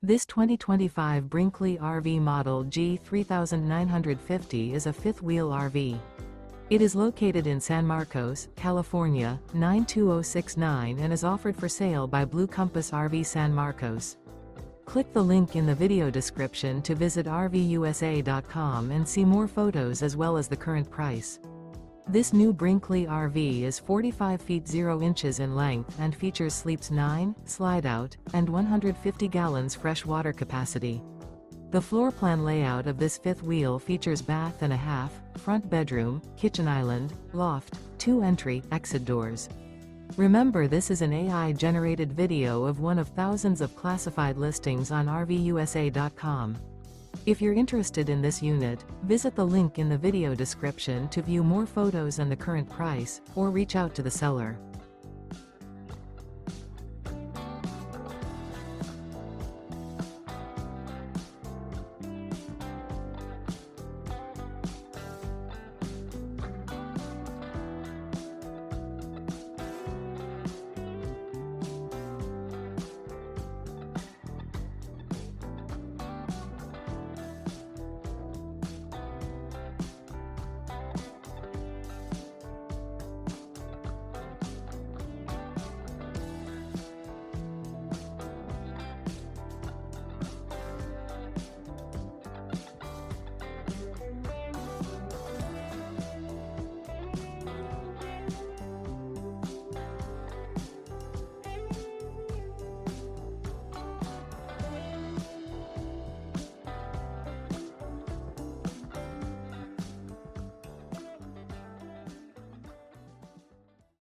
This 2025 Brinkley RV Model G 3950 is a fifth-wheel RV. It is located in San Marcos, California, 92069 and is offered for sale by Blue Compass RV San Marcos. Click the link in the video description to visit RVUSA.com and see more photos as well as the current price. This new Brinkley RV is 45 feet 0 inches in length and features sleeps 9, slide-out, and 150 gallons fresh water capacity. The floor plan layout of this fifth wheel features bath and a half, front bedroom, kitchen island, loft, 2 entry/exit doors. Remember, this is an AI-generated video of one of thousands of classified listings on RVUSA.com. If you're interested in this unit, visit the link in the video description to view more photos and the current price, or reach out to the seller.